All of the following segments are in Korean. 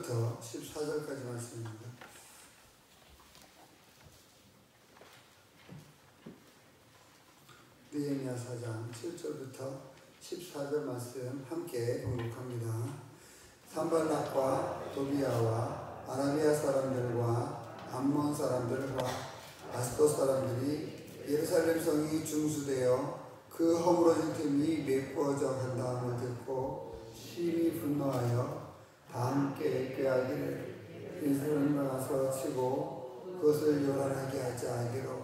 7절부터 14절까지 말씀입니다. 느헤미야 4장 7절부터 14절 말씀 함께 봉독합니다. 산발락과 도비야와 아라비아 사람들과 암몬 사람들과 아스돗 사람들이 예루살렘 성이 중수되어 그 허물어진 틈이 메꾸어져 간다함을 듣고 심히 분노하여 다 함께 꾀하기를 인생을 나가서 치고 그것을 요란하게 하자 하기로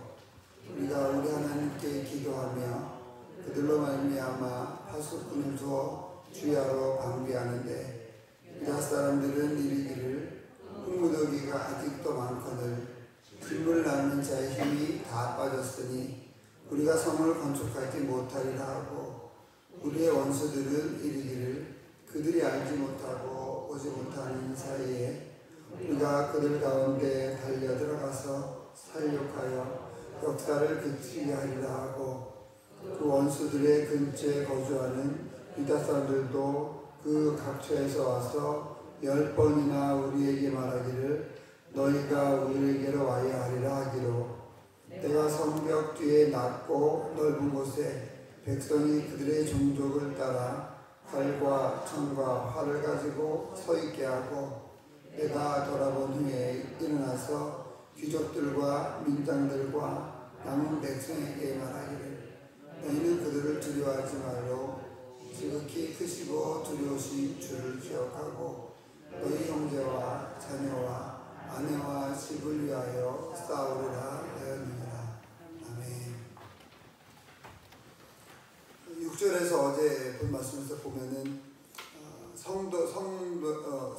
우리가 우리 하나님께 기도하며 그들로 말미암아 파수꾼을 두어 주야로 방비하는데 유다 사람들은 이르기를 흙무더기가 아직도 많거늘 짐을 낳는 자의 힘이 다 빠졌으니 우리가 성을 건축하지 못하리라 하고 우리의 원수들은 이르기를 그들이 알지 못하고 오지 못하는 사이에 우리가 그들 가운데 달려들어가서 살육하여 역사를 그치게 하리라 하고 그 원수들의 근처에 거주하는 유다 사람들도 그 각처에서 와서 10번이나 우리에게 말하기를 너희가 우리에게로 와야 하리라 하기로 내가 성벽 뒤에 낮고 넓은 곳에 백성이 그들의 종족을 따라 칼과 창과 활을 가지고 서 있게 하고 내가 돌아본 후에 일어나서 귀족들과 민장들과 남은 백성에게 말하기를 너희는 그들을 두려워하지 말고 지극히 크시고 두려우신 주를 기억하고 너희 형제와 자녀와 아내와 집을 위하여 싸우리라 하였느니라. 아멘. 6절에서 어제 본 말씀에서 보면은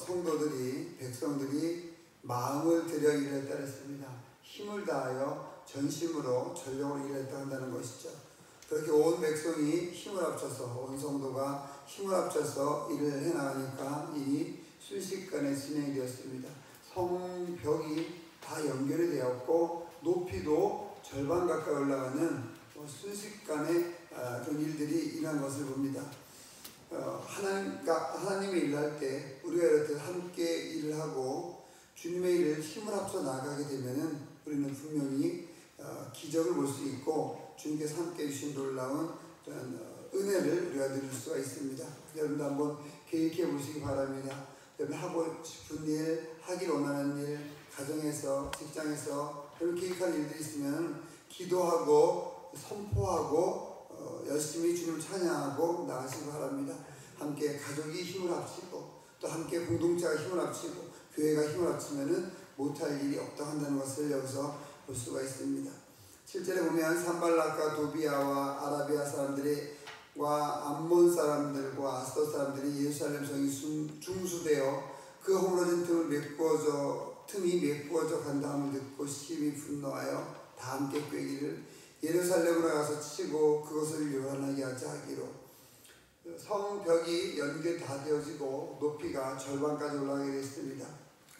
성도들이 백성들이 마음을 들여 일했다 했습니다. 힘을 다하여 전심으로 전력으로 일했다 한다는 것이죠. 그렇게 온 백성이 힘을 합쳐서 온 성도가 힘을 합쳐서 일을 해나가니까 일이 순식간에 진행이 되었습니다. 성벽이 다 연결이 되었고 높이도 절반 가까이 올라가는 순식간에 그런 일들이 일어난 것을 봅니다. 하나님의 일을 할 때 우리가 이렇게 함께 일을 하고 주님의 일을 힘을 합쳐 나가게 되면은 우리는 분명히 기적을 볼 수 있고 주님께서 함께 해주신 놀라운 은혜를 우리가 누릴 수가 있습니다. 여러분도 한번 계획해 보시기 바랍니다. 여러분 하고 싶은 일, 하길 원하는 일, 가정에서, 직장에서 여러분 계획할 일들이 있으면 기도하고 선포하고 열심히 주님을 찬양하고 나가시기 바랍니다. 함께 가족이 힘을 합치고 또 함께 공동체가 힘을 합치고 교회가 힘을 합치면은 못할 일이 없다 한다는 것을 여기서 볼 수가 있습니다. 7절에 보면 산발락과 도비야와 아라비아 사람들과 암몬 사람들과 아스돗 사람들이 예루살렘 성이 중수되어 그 허물어진 틈이 메꾸어져 간다함을 듣고 심히 분노하여 다 함께 꾀기를 예루살렘으로 가서 치고 그것을 요란하게 하자 하기로 성벽이 연결 다 되어지고 높이가 절반까지 올라가게 됐습니다.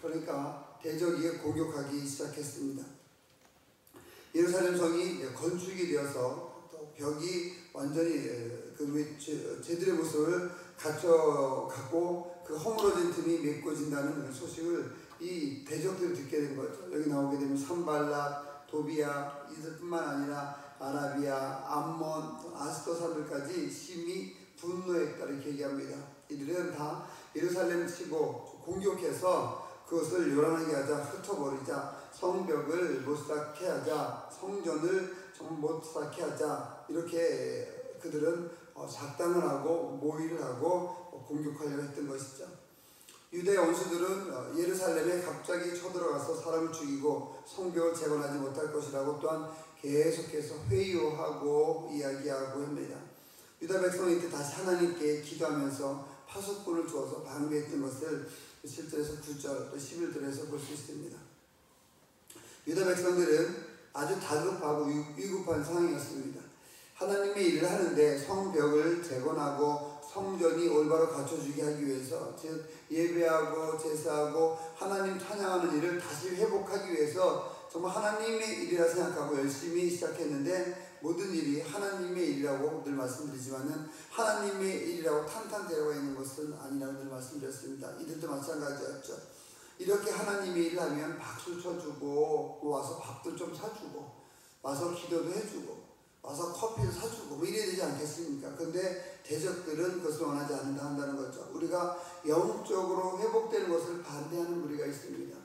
그러니까 대적이 공격하기 시작했습니다. 예루살렘 성이 건축이 되어서 또 벽이 완전히 제들의 모습을 갖춰갖고 그 허물어진 틈이 메꿔진다는 소식을 이 대적들이 듣게 된 거죠. 여기 나오게 되면 산발락, 도비야 이들뿐만 아니라 아라비아, 암몬, 아스돗 사람들까지 심히 분노했다 이렇게 얘기합니다. 이들은 다 예루살렘 치고 공격해서 그것을 요란하게 하자, 흩어버리자, 성벽을 못 쌓게 하자, 성전을 못 쌓게 하자 이렇게 그들은 작당을 하고 모의를 하고 공격하려고 했던 것이죠. 유대의 원수들은 예루살렘에 갑자기 쳐들어가서 사람을 죽이고 성벽을 재건하지 못할 것이라고 또한 계속해서 회유하고 이야기하고 합니다. 유다 백성이 이때 다시 하나님께 기도하면서 파수꾼을 주어서 방비했던 것을 7절에서 9절 또 11절에서 볼 수 있습니다. 유다 백성들은 아주 다급하고 위급한 상황이었습니다. 하나님의 일을 하는데 성벽을 재건하고 성전이 올바로 갖춰주게 하기 위해서 즉 예배하고 제사하고 하나님 찬양하는 일을 다시 회복하기 위해서 정말 하나님의 일이라 생각하고 열심히 시작했는데 모든 일이 하나님의 일이라고 늘 말씀드리지만은 하나님의 일이라고 탄탄되어 있는 것은 아니라고 늘 말씀드렸습니다. 이들도 마찬가지였죠. 이렇게 하나님의 일을 하면 박수 쳐주고 와서 밥도 좀 사주고 와서 기도도 해주고 와서 커피도 사주고 뭐 이래야 되지 않겠습니까? 근데 대적들은 그것을 원하지 않는다 한다는 거죠. 우리가 영적으로 회복되는 것을 반대하는 무리가 있습니다.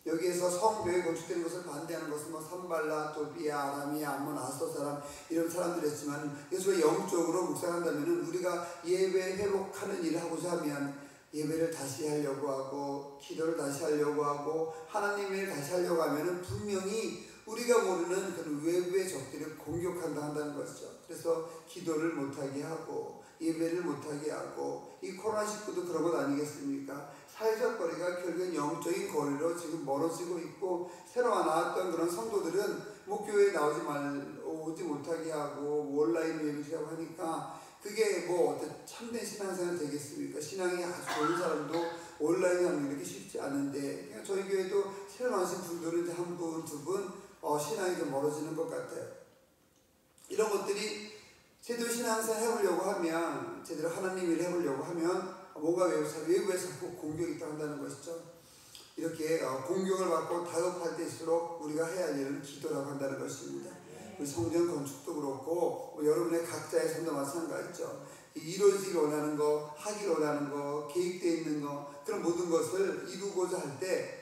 여기에서 성교회 건축되는 것을 반대하는 것은 뭐 산발라, 도비아, 아람이아, 암몬, 아스돗 사람 이런 사람들이었지만 예수가 영적으로 묵상한다면 우리가 예배 회복하는 일을 하고자 하면 예배를 다시 하려고 하고 기도를 다시 하려고 하고 하나님의 일을 다시 하려고 하면 분명히 우리가 모르는 그런 외부의 적들을 공격한다 한다는 것이죠. 그래서 기도를 못하게 하고 예배를 못하게 하고 이 코로나19도 그런 것 아니겠습니까? 사회적 거리가 결국엔 영적인 거리로 지금 멀어지고 있고 새로 나왔던 그런 성도들은 목교회에 오지 못하게 하고 온라인 예배라고 하니까 그게 뭐 참된 신앙생활 되겠습니까? 신앙이 아주 좋은 사람도 온라인 하는 게 그렇게 쉽지 않은데 그냥 저희 교회도 새로 나오신 분들은 이제 한 분, 두 분 신앙이 좀 멀어지는 것 같아요. 이런 것들이 제대로 신앙생활 해보려고 하면 제대로 하나님 일을 해보려고 하면 뭔가 외부에서 자꾸 공격이 당한다는 것이죠. 이렇게 공격을 받고 다급할 때일수록 우리가 해야 할 일은 기도라고 한다는 것입니다. 우리 성전 건축도 그렇고 여러분의 각자의 삶도 마찬가지죠. 이루어지길 원하는 거, 하길 원하는 거, 계획되어 있는 거 그런 모든 것을 이루고자 할 때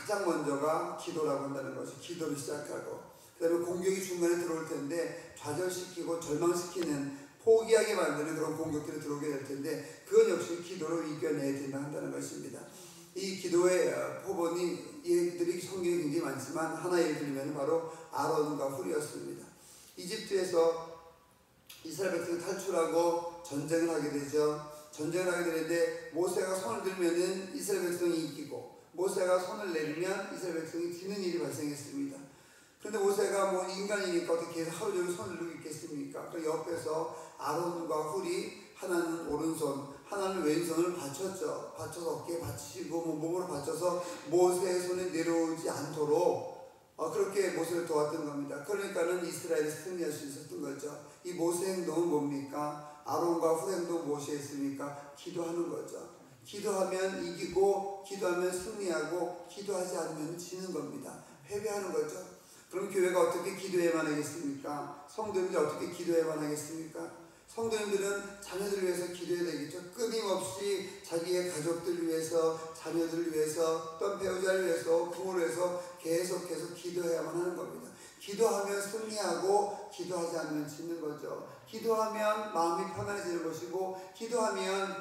가장 먼저가 기도라고 한다는 것이 기도를 시작하고 그 다음에 공격이 중간에 들어올 텐데 좌절시키고 절망시키는 포기하게 만드는 그런 공격들이 들어오게 될 텐데 그건 역시 기도로 이겨내야 된다 한다는 것입니다. 이 기도의 포본이 얘들이 성경에 굉장히 많지만 하나 예를 들면 바로 아론과 훌이었습니다. 이집트에서 이스라엘 백성이 탈출하고 전쟁을 하게 되죠. 전쟁을 하게 되는데 모세가 손을 들면은 이스라엘 백성이 이기고 모세가 손을 내리면 이스라엘 백성이 지는 일이 발생했습니다. 그런데 모세가 뭐 인간이니까 어떻게 해서 하루 종일 손을 들고 있겠습니까? 그 옆에서 아론과 훌이 하나는 오른손, 하나는 왼손을 받쳤죠. 받쳐서 어깨에 받치고 몸으로 받쳐서 모세의 손에 내려오지 않도록 그렇게 모세를 도왔던 겁니다. 그러니까는 이스라엘이 승리할 수 있었던 거죠. 이 모세 행동은 뭡니까? 아론과 훌 행동 무엇이 했습니까? 기도하는 거죠. 기도하면 이기고 기도하면 승리하고 기도하지 않으면 지는 겁니다. 패배하는 거죠. 그럼 교회가 어떻게 기도해야만 하겠습니까? 성도님들이 어떻게 해야만 하겠습니까? 성도님들은 자녀들을 위해서 기도해야 되겠죠. 끊임없이 자기의 가족들을 위해서, 자녀들을 위해서, 또 배우자를 위해서, 부모를 위해서 계속해서 기도해야만 하는 겁니다. 기도하면 승리하고 기도하지 않으면 지는 거죠. 기도하면 마음이 편안해지는 것이고 기도하면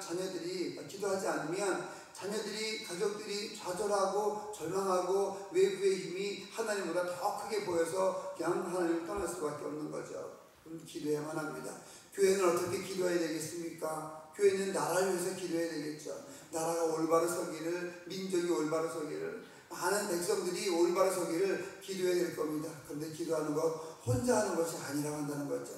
기도하지 않으면 자녀들이, 가족들이 좌절하고 절망하고 외부의 힘이 하나님보다 더 크게 보여서 그냥 하나님을 떠날 수밖에 없는 거죠. 그럼 기도해야만 합니다. 교회는 어떻게 기도해야 되겠습니까? 교회는 나라를 위해서 기도해야 되겠죠. 나라가 올바로 서기를, 민족이 올바로 서기를, 많은 백성들이 올바로 서기를 기도해야 될 겁니다. 그런데 기도하는 것 혼자 하는 것이 아니라고 한다는 거죠.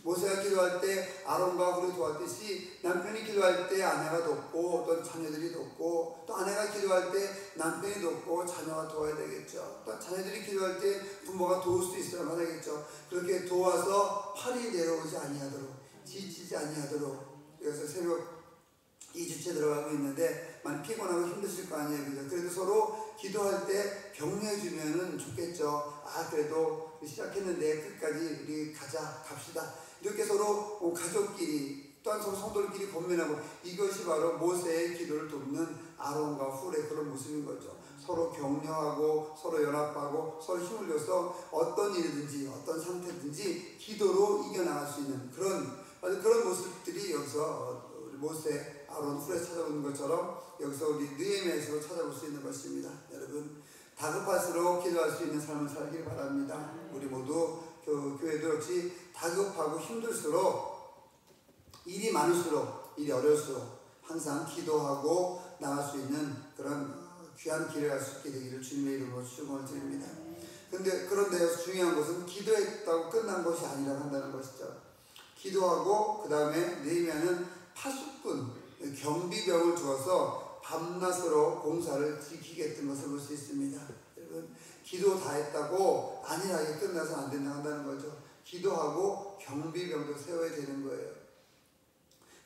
모세가 기도할 때 아론과 훌이 도왔듯이 남편이 기도할 때 아내가 돕고 또 자녀들이 돕고 또 아내가 기도할 때 남편이 돕고 자녀가 도와야 되겠죠. 또 자녀들이 기도할 때 부모가 도울 수 있어야만 하겠죠. 그렇게 도와서 팔이 내려오지 아니하도록 지치지 아니하도록 그래서 새벽 2주째 들어가고 있는데 많이 피곤하고 힘드실 거 아니에요. 그죠? 그래도 서로 기도할 때 격려해 주면은 좋겠죠. 그래도 시작했는데 끝까지 우리 갑시다. 이렇게 서로 가족끼리 또한 서로 성도들끼리 권면하고 이것이 바로 모세의 기도를 돕는 아론과 훌의 그런 모습인 거죠. 서로 격려하고 서로 연합하고 서로 힘을 줘서 어떤 일이든지 어떤 상태든지 기도로 이겨나갈 수 있는 그런 모습들이 여기서 모세, 아론, 훌에 찾아오는 것처럼 여기서 우리 느헤미야에서 찾아볼 수 있는 것입니다. 여러분 다급할수록 기도할 수 있는 삶을 살길 바랍니다. 우리 모두 교회도 역시 다급하고 힘들수록 일이 많을수록 일이 어려울수록 항상 기도하고 나갈 수 있는 그런 귀한 길을 갈 수 있게 되기를 주님의 이름으로 축원을 드립니다. 그런데 중요한 것은 기도했다고 끝난 것이 아니라고 한다는 것이죠. 기도하고 그 다음에 느헤미야는 파수꾼 경비병을 두어서 밤낮으로 공사를 지키게 했던 것을 볼 수 있습니다. 여러분 기도 다 했다고 안일하게 끝나서 안 된다고 한다는 거죠. 기도하고 경비병도 세워야 되는 거예요.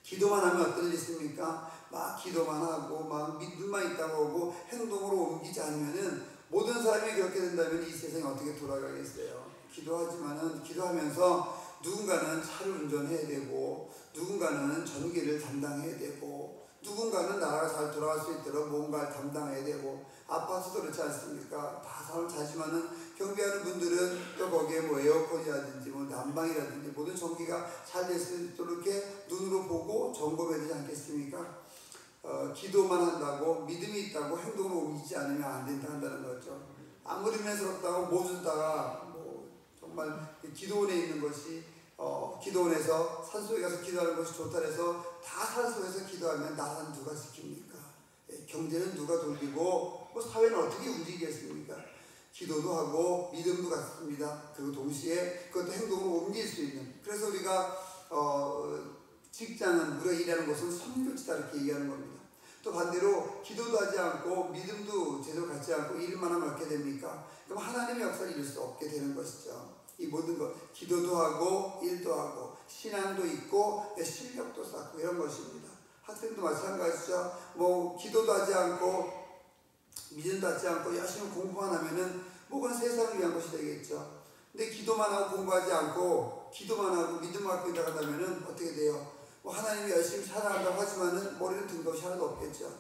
기도만 하면 어떤 일이 있습니까? 막 기도만 하고 막 믿음만 있다고 하고 행동으로 옮기지 않으면은 모든 사람이 그렇게 된다면 이 세상이 어떻게 돌아가겠어요? 기도하지만은 기도하면서 누군가는 차를 운전해야 되고 누군가는 전기를 담당해야 되고 누군가는 나라가 잘 돌아갈 수 있도록 뭔가를 담당해야 되고 아파트도 그렇지 않습니까? 다 사람 자지만은 경비하는 분들은 또 거기에 뭐 에어컨이라든지 뭐 난방이라든지 모든 전기가 잘 될 수 있도록 이렇게 눈으로 보고 점검해야 되지 않겠습니까? 기도만 한다고 믿음이 있다고 행동으로 옮기지 않으면 안 된다 한다는 거죠. 아무리 은혜스럽다고 모주다가 뭐 정말 기도원에 있는 것이 기도원에서 산속에 가서 기도하는 것이 좋다 해서 다 산속에서 기도하면 나라는 누가 지킵니까? 경제는 누가 돌리고 뭐 사회는 어떻게 움직이겠습니까? 기도도 하고 믿음도 같습니다. 그리고 동시에 그것도 행동으로 옮길 수 있는. 그래서 우리가 직장은 우리가 일하는 곳은 선교지다 이렇게 얘기하는 겁니다. 또 반대로 기도도 하지 않고 믿음도 제대로 갖지 않고 일만 하면 어떻게 됩니까? 그럼 하나님의 역사를 이룰 수 없게 되는 것이죠. 이 모든 것, 기도도 하고 일도 하고 신앙도 있고 실력도 쌓고 이런 것입니다. 학생도 마찬가지죠. 뭐 기도도 하지 않고 믿음도 하지 않고 열심히 공부만 하면은 뭐 그건 세상을 위한 것이 되겠죠. 근데 기도만 하고 공부하지 않고 기도만 하고 믿음만 갖고 있다가면은 어떻게 돼요? 뭐 하나님이 열심히 살아간다고 하지만은 머리를 든 것이 하나도 없겠죠.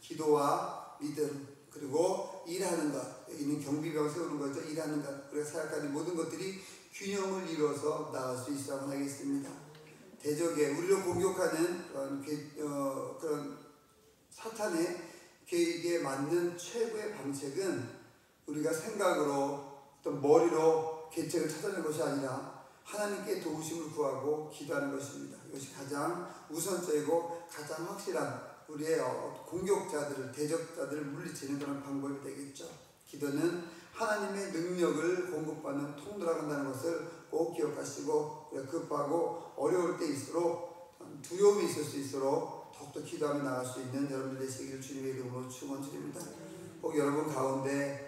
기도와 믿음 그리고 일하는 것, 여기는 경비병 세우는 거죠. 일하는 것, 그래서 생각하는 모든 것들이 균형을 이루어서 나갈 수 있어야만 하겠습니다. 대적에 우리를 공격하는 그런 사탄의 계획에 맞는 최고의 방책은 우리가 생각으로 어떤 머리로 계책을 찾아내는 것이 아니라 하나님께 도우심을 구하고 기도하는 것입니다. 이것이 가장 우선적이고 가장 확실한 우리의 공격자들을 대적자들을 물리치는 그런 방법이 되겠죠. 기도는 하나님의 능력을 공급받는 통로라고 한다는 것을 꼭 기억하시고 급하고 어려울 때일수록 두려움이 있을 수 있도록 더욱더 기도하며 나갈 수 있는 여러분들 되시기를 주님의 이름으로 축원드립니다. 꼭 여러분 가운데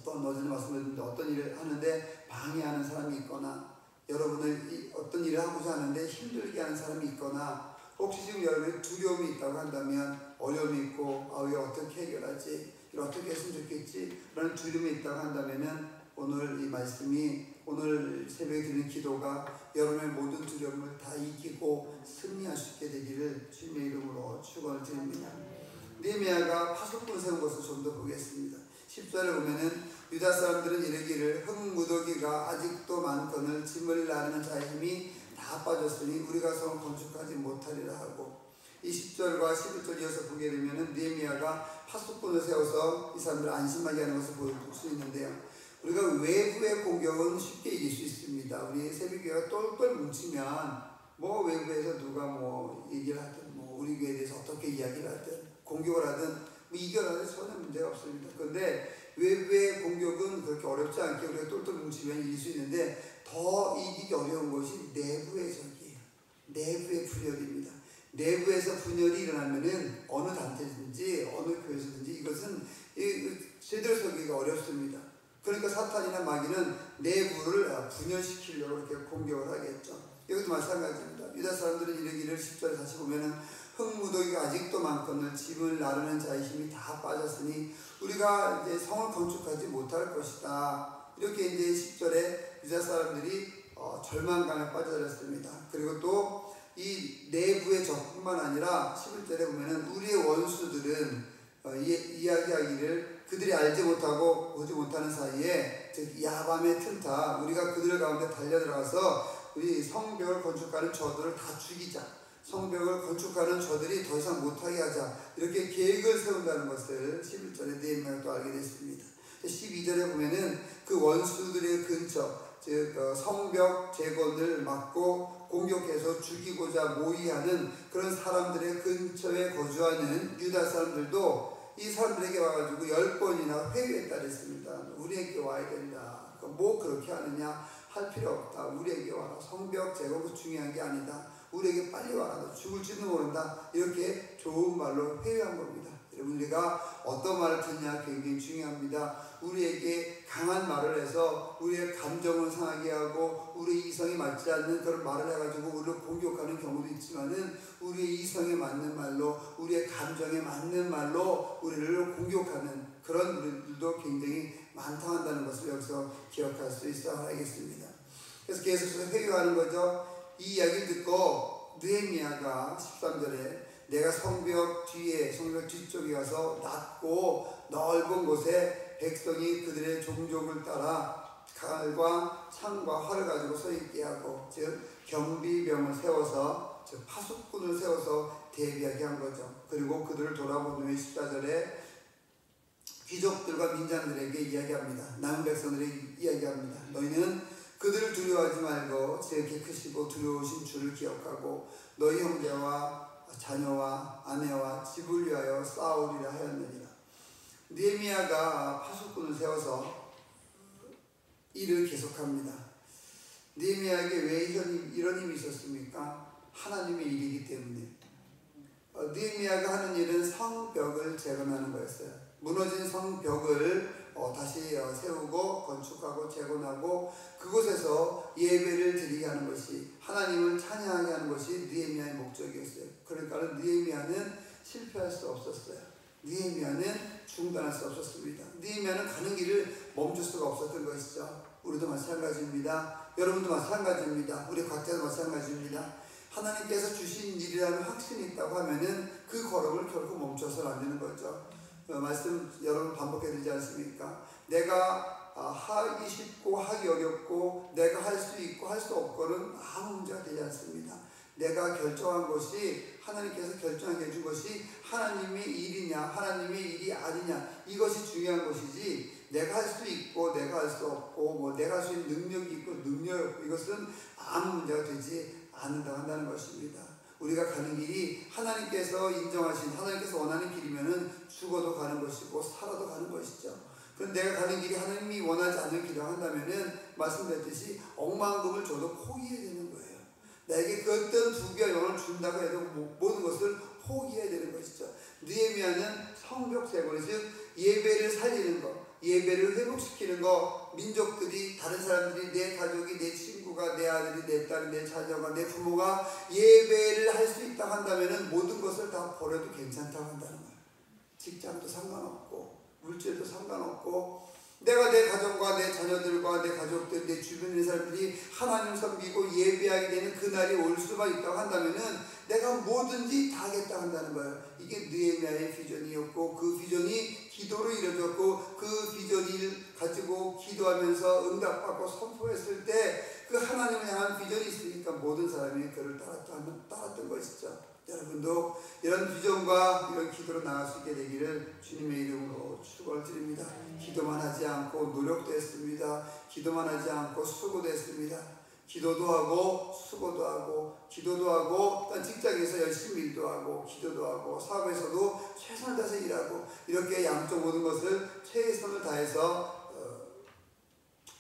어제는 말씀드렸는데 어떤 일을 하는데 방해하는 사람이 있거나 여러분을 어떤 일을 하고자 하는데 힘들게 하는 사람이 있거나 혹시 지금 여러분의 두려움이 있다고 한다면 어려움이 있고 이걸 어떻게 해결하지? 이걸 어떻게 했으면 좋겠지? 라는 두려움이 있다고 한다면 오늘 이 말씀이 오늘 새벽에 드리는 기도가 여러분의 모든 두려움을 다 이기고 승리할 수 있게 되기를 주님의 이름으로 축원을 드립니다. 느헤미야가 파수꾼을 세운 것을 좀 더 보겠습니다. 10절에 보면은 유다 사람들은 이르기를 흙무더기가 아직도 많거늘 짐을 나르는 자의 힘이 다 빠졌으니 우리가 성을 건축하지 못하리라 하고 이 10절과 11절 이어서 보게 되면은 느헤미야가 파수꾼을 세워서 이 사람들을 안심하게 하는 것을 볼 수 있는데요. 우리가 외부의 공격은 쉽게 이길 수 있습니다. 우리 새벽교회가 똘똘 뭉치면 뭐 외부에서 누가 뭐 얘기를 하든 뭐 우리 교회에 대해서 어떻게 이야기를 하든 공격을 하든 뭐 이겨라도 전혀 문제가 없습니다. 그런데 외부의 공격은 그렇게 어렵지 않게 우리가 똘똘 뭉치면 이길 수 있는데 더 이기기 어려운 것이 내부의 적이에요. 내부의 분열입니다. 내부에서 분열이 일어나면은 어느 단체든지 어느 교회에서든지 이것은 제대로 서기가 어렵습니다. 그러니까 사탄이나 마귀는 내부를 분열시키려고 이렇게 공격을 하겠죠. 이것도 마찬가지입니다. 유다 사람들은 이르기를 10절에 다시 보면은 흙무더기가 아직도 많거늘 짐을 나르는 자의 힘이 다 빠졌으니 우리가 이제 성을 건축하지 못할 것이다. 이렇게 이제 10절에 유다 사람들이 절망감에 빠져들었습니다. 그리고 또 이 내부의 적뿐만 아니라 11절에 보면은 우리의 원수들은 이야기하기를 그들이 알지 못하고 보지 못하는 사이에 즉 야밤의 틈타 우리가 그들 가운데 달려들어가서 우리 성벽을 건축하는 저들을 다 죽이자. 성벽을 건축하는 저들이 더 이상 못하게 하자. 이렇게 계획을 세운다는 것을 11절에 느헤미야가 또 알게 됐습니다. 12절에 보면은 그 원수들의 근처 즉 성벽 재건을 막고 공격해서 죽이고자 모의하는 그런 사람들의 근처에 거주하는 유다 사람들도 이 사람들에게 와가지고 10번이나 회유했다 그랬습니다. 우리에게 와야 된다. 뭐 그렇게 하느냐 할 필요 없다. 우리에게 와라. 성벽 재건도 중요한 게 아니다. 우리에게 빨리 와라. 너 죽을지도 모른다. 이렇게 좋은 말로 회유한 겁니다. 여러분, 우리가 어떤 말을 듣냐 굉장히 중요합니다. 우리에게 강한 말을 해서 우리의 감정을 상하게 하고 우리 이성에 맞지 않는 그런 말을 해가지고 우리를 공격하는 경우도 있지만은, 우리의 이성에 맞는 말로, 우리의 감정에 맞는 말로 우리를 공격하는 그런 우리들도 굉장히 많다는 것을 여기서 기억할 수 있어 야겠습니다. 그래서 계속해서 회유하는 거죠. 이 이야기를 듣고 느헤미야가 13절에 내가 성벽 뒤에, 성벽 뒤쪽에 가서 낮고 넓은 곳에 백성이 그들의 종족을 따라 칼과 창과 활을 가지고 서 있게 하고, 즉 경비병을 세워서, 즉 파수꾼을 세워서 대비하게 한 거죠. 그리고 그들을 돌아본 후에 14절에 귀족들과 민장들에게 이야기합니다. 남은 백성들에게 이야기합니다. 너희는 그들을 두려워하지 말고 제게 크시고 두려우신 주를 기억하고 너희 형제와 자녀와 아내와 집을 위하여 싸우리라 하였느니라. 느헤미야가 파수꾼을 세워서 일을 계속합니다. 느헤미야에게 왜 이런 힘이 있었습니까? 하나님의 일이기 때문에. 느헤미야가 하는 일은 성벽을 재건하는 거였어요. 무너진 성벽을 다시 세우고 건축하고 재건하고 그곳에서 예배를 드리게 하는 것이, 하나님을 찬양하게 하는 것이 느헤미야의 목적이었어요. 그러니까 느헤미야는 실패할 수 없었어요. 느헤미야는 중단할 수 없었습니다. 느헤미야는 가는 길을 멈출 수가 없었던 것이죠. 우리도 마찬가지입니다. 여러분도 마찬가지입니다. 우리 각자도 마찬가지입니다. 하나님께서 주신 일이라는 확신이 있다고 하면은 그 걸음을 결코 멈춰서는 안 되는 거죠. 말씀 여러분 반복해야 되지 않습니까? 내가 하기 쉽고 하기 어렵고 내가 할 수 있고 할 수 없고는 아무 문제가 되지 않습니다. 내가 결정한 것이, 하나님께서 결정하게 해준 것이 하나님의 일이냐 하나님의 일이 아니냐, 이것이 중요한 것이지, 내가 할 수 있고 내가 할 수 없고 뭐 내가 할 수 있는 능력이 있고 능력이 없고, 이것은 아무 문제가 되지 않는다 한다는 것입니다. 우리가 가는 길이 하나님께서 인정하신, 하나님께서 원하는 길이면은 죽어도 가는 것이고 살아도 가는 것이죠. 그런데 내가 가는 길이 하나님이 원하지 않는 길을 한다면은 말씀드렸듯이 억만금을 줘도 포기해야 되는 거예요. 나에게 그 어떤 부귀와 영광을 준다고 해도 모든 것을 포기해야 되는 것이죠. 느헤미야는 성벽 재건, 즉 예배를 살리는 것, 예배를 회복시키는 것, 민족들이, 다른 사람들이, 내 가족이, 내 친구가, 내 아들이, 내 딸이, 내 자녀가, 내 부모가 예배를 할 수 있다고 한다면 모든 것을 다 버려도 괜찮다고 한다는 거예요. 직장도 상관없고 물질도 상관없고, 내가 내 가정과 내 자녀들과 내 가족들, 내 주변의 사람들이 하나님 섬기고 예배하게 되는 그날이 올 수만 있다고 한다면은 내가 뭐든지 다 하겠다 한다는 거예요. 이게 느헤미야의 비전이었고, 그 비전이 기도로 이루어졌고, 그 비전을 가지고 기도하면서 응답받고 선포했을 때 그 하나님을 향한 비전이 있으니까 모든 사람이 그를 따랐던 것이죠. 여러분도 이런 비전과 이런 기도로 나갈 수 있게 되기를 주님의 이름으로 축원을 드립니다. 기도만 하지 않고 노력도 했습니다. 기도만 하지 않고 수고도 했습니다. 기도도 하고 수고도 하고, 기도도 하고 또 직장에서 열심히 일도 하고, 기도도 하고, 사업에서도 최선을 다해서 일하고, 이렇게 양쪽 모든 것을 최선을 다해서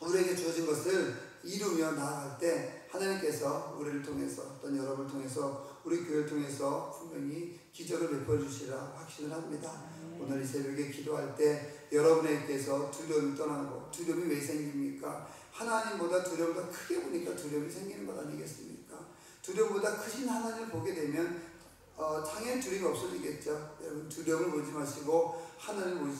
우리에게 주어진 것을 이루며 나아갈 때 하나님께서 우리를 통해서, 어떤 여러분을 통해서, 우리 교회를 통해서 분명히 기적을 베풀어 주시라 확신을 합니다. 오늘 이 새벽에 기도할 때 여러분에게서 두려움이 떠나고, 두려움이 왜 생깁니까? 하나님보다 두려움보다 크게 보니까 두려움이 생기는 것 아니겠습니까? 두려움보다 크신 하나님을 보게 되면 당연히 두려움이 없어지겠죠. 여러분, 두려움을 보지 마시고 하나님을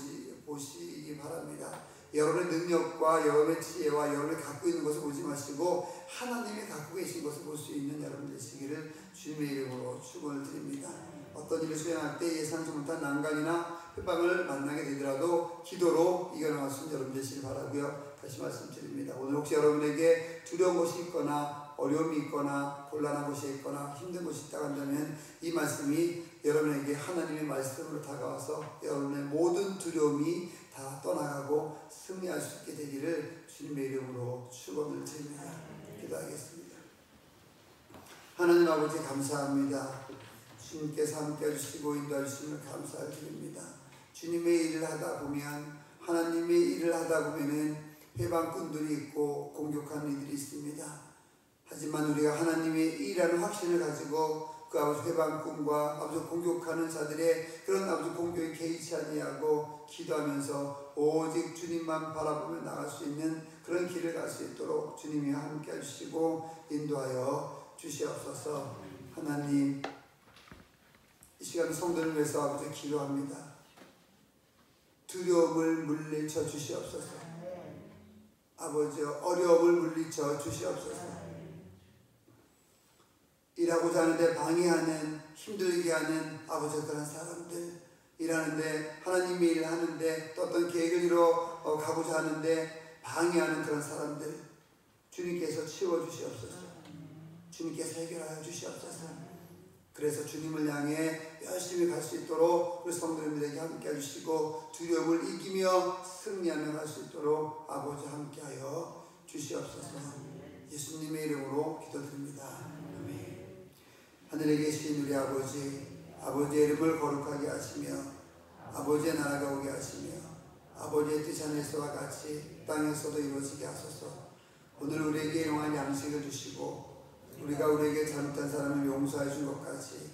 보시기 바랍니다. 여러분의 능력과 여러분의 지혜와 여러분이 갖고 있는 것을 보지 마시고 하나님이 갖고 계신 것을 볼 수 있는 여러분 되시기를 주님의 이름으로 축원을 드립니다. 어떤 일을 수행할 때 예상치 못한 난관이나 협박을 만나게 되더라도 기도로 이겨나갈 수 있는 여러분 되시길 바라고요. 다시 말씀드립니다. 오늘 혹시 여러분에게 두려운 것이 있거나 어려움이 있거나 곤란한 것이 있거나 힘든 것이 있다고 한다면 이 말씀이 여러분에게 하나님의 말씀으로 다가와서 여러분의 모든 두려움이 다 떠나가고 승리할 수 있게 되기를 주님의 이름으로 축원을 드립니다. 기도하겠습니다. 하나님 아버지 감사합니다. 주님께서 함께 해주시고 인도해 주시면 감사를 드립니다. 주님의 일을 하다 보면, 하나님의 일을 하다 보면은 회방꾼들이 있고 공격하는 이들이 있습니다. 하지만 우리가 하나님의 일이라는 확신을 가지고 그 아버지 회방 꿈과 아버지 공격하는 자들의 그런 아버지 공격에 개의치 아니하고 기도하면서 오직 주님만 바라보며 나갈 수 있는 그런 길을 갈 수 있도록 주님이 함께 해주시고 인도하여 주시옵소서. 하나님, 이 시간 성도를 위해서 아버지 기도합니다. 두려움을 물리쳐 주시옵소서. 아버지 어려움을 물리쳐 주시옵소서. 일하고자 하는데 방해하는, 힘들게 하는 아버지 그런 사람들, 일하는데 하나님의 일을 하는데 또 어떤 계획을 이뤄 가고자 하는데 방해하는 그런 사람들 주님께서 치워주시옵소서. 주님께서 해결하여 주시옵소서. 그래서 주님을 향해 열심히 갈 수 있도록 우리 성도님들에게 함께 해주시고 두려움을 이기며 승리하며 갈 수 있도록 아버지 함께하여 주시옵소서. 예수님의 이름으로 기도드립니다. 아멘. 하늘에 계신 우리 아버지, 아버지의 이름을 거룩하게 하시며 아버지의 나라가 오게 하시며 아버지의 뜻 하늘에서와 같이 땅에서도 이루어지게 하소서. 오늘 우리에게 영원한 양식을 주시고 우리가 우리에게 잘못한 사람을 용서해 준 것 같이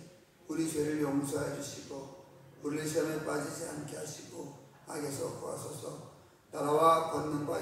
우리 죄를 용서해 주시고 우리를 시험에 빠지지 않게 하시고 악에서 구하소서. 나라와 권능과